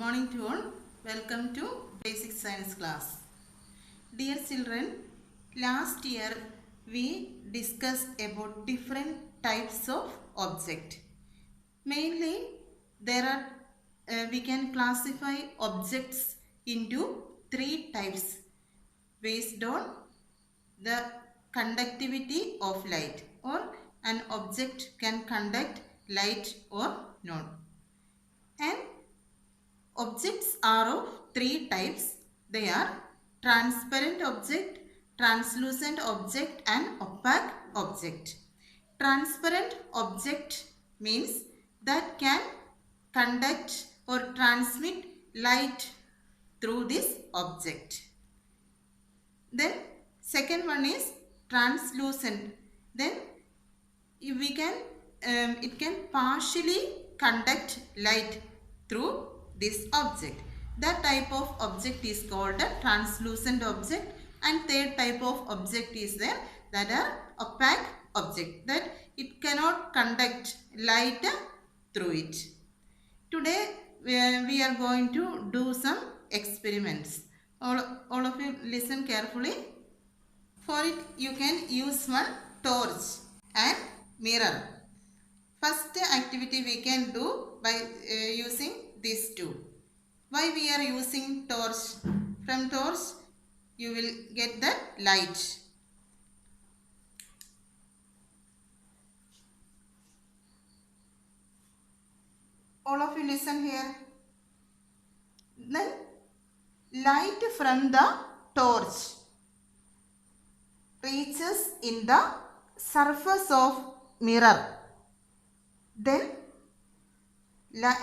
morning to all. Welcome to Basic Science class. Dear children, last year we discussed about different types of object. Mainly there are we can classify objects into three types based on the conductivity of light, or an object can conduct light or not. And objects are of three types. They are transparent object, translucent object and opaque object. Transparent object means that can conduct or transmit light through this object. Then second one is translucent. Then we can it can partially conduct light through this object. That type of object is called a translucent object, and third type of object is there, that are opaque object, that it cannot conduct light through it. Today we are going to do some experiments. All of you listen carefully. For it you can use one torch and mirror. First activity we can do by using these two. Why we are using torch? From torch you will get the light. All of you listen here. Then light from the torch reaches in the surface of mirror. Then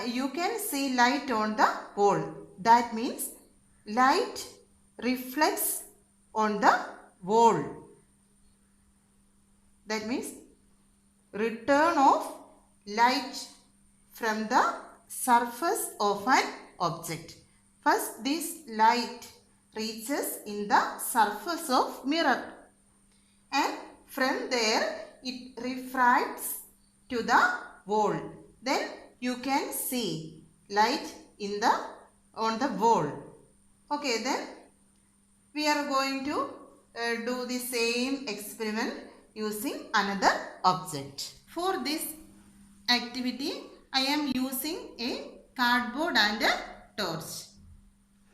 you can see light on the wall. That means light reflects on the wall. That means return of light from the surface of an object. First, this light reaches in the surface of mirror, and from there it refracts to the wall. Then you can see light on the wall. Okay, then we are going to do the same experiment using another object. For this activity I am using a cardboard and a torch.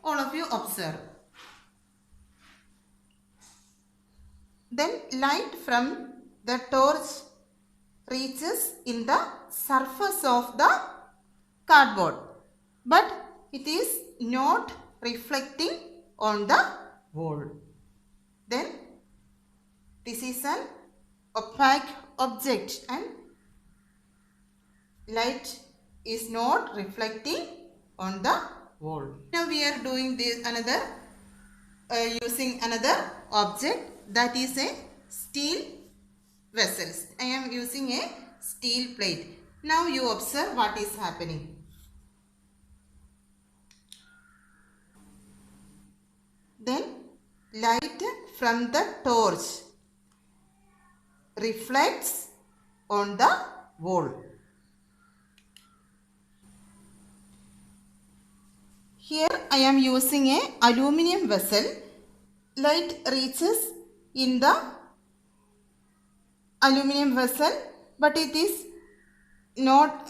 All of you observe. Then light from the torch reaches in the surface of the cardboard, but it is not reflecting on the wall. Then this is an opaque object and light is not reflecting on the wall. Now we are doing this using another object, that is a steel vessel. I am using a steel plate. Now you observe what is happening. Then light from the torch reflects on the wall. Here I am using a aluminium vessel. Light reaches in the aluminium vessel, but it is not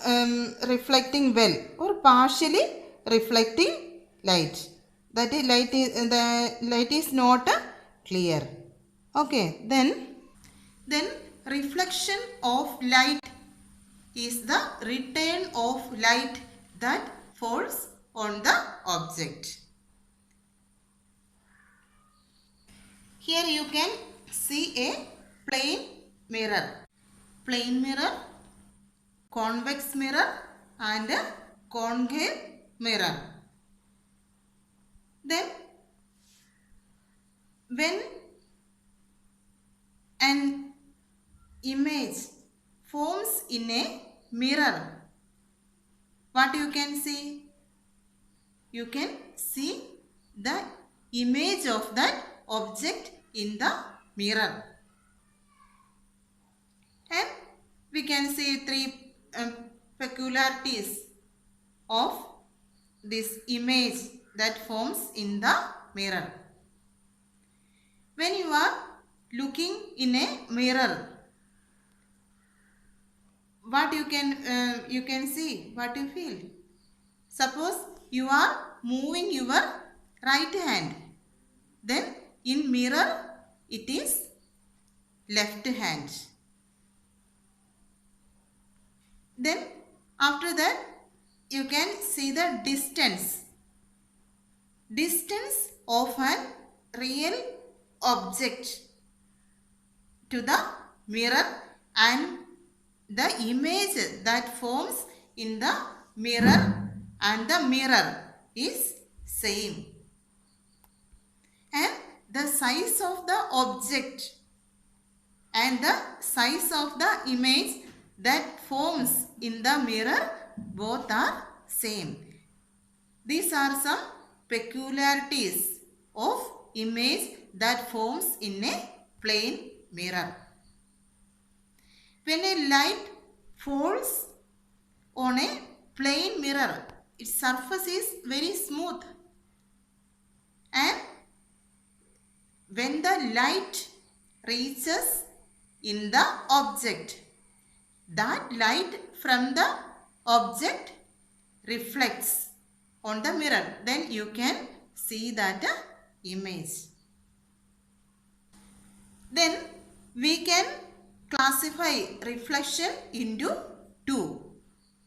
reflecting well, or partially reflecting light. That is, the light is not clear. Okay, then reflection of light is the return of light that falls on the object. Here you can see a plane mirror, convex mirror and a concave mirror. Then when an image forms in a mirror, what you can see? You can see the image of that object in the mirror, and we can see three peculiarities of this image that forms in the mirror. When you are looking in a mirror, what you can see, what you feel. Suppose you are moving your right hand, then in mirror it is left hand. Then after that you can see the distance of an real object to the mirror and the image that forms in the mirror and the mirror is same. And the size of the object and the size of the image that forms in the mirror both are same. These are some peculiarities of image that forms in a plane mirror. When a light falls on a plane mirror, its surface is very smooth, and when the light reaches in the object, that light from the object reflects on the mirror, then you can see that image. Then we can classify reflection into two.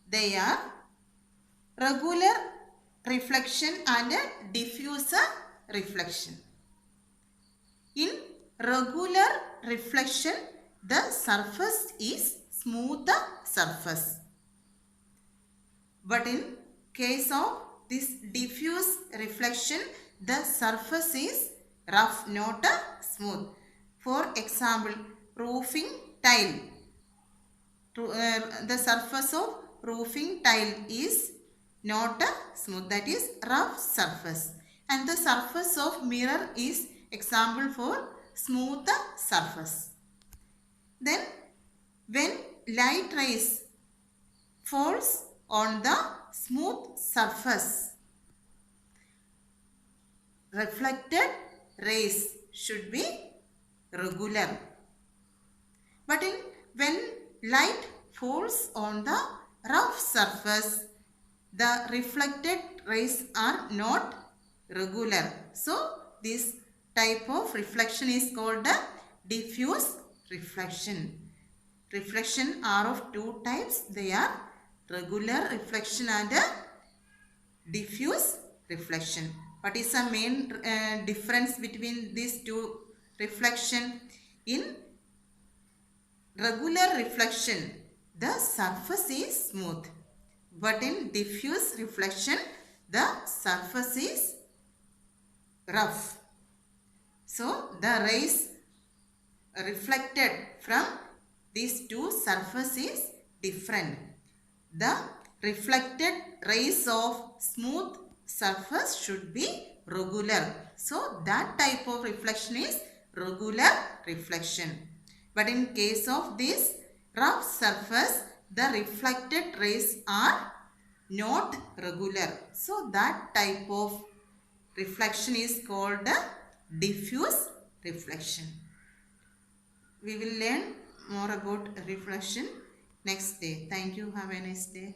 They are regular reflection and diffuse reflection. In regular reflection, the surface is smooth surface. But in case of this diffuse reflection, the surface is rough, not smooth. For example, roofing tile. The surface of roofing tile is not smooth, that is rough surface. And the surface of mirror is example for smooth surface. Then when light rays falls on the smooth surface, reflected rays should be regular. But when light falls on the rough surface, the reflected rays are not regular. So this type of reflection is called diffuse reflection. Reflection are of two types. They are regular reflection and diffuse reflection. What is the main difference between these two reflection? In regular reflection, the surface is smooth, but in diffuse reflection, the surface is rough. So the rays reflected from these two surfaces is different. The reflected rays of smooth surface should be regular. So that type of reflection is regular reflection. But in case of this rough surface, the reflected rays are not regular. So that type of reflection is called diffuse reflection. We will learn more about reflection next day. Thank you. Have a nice day.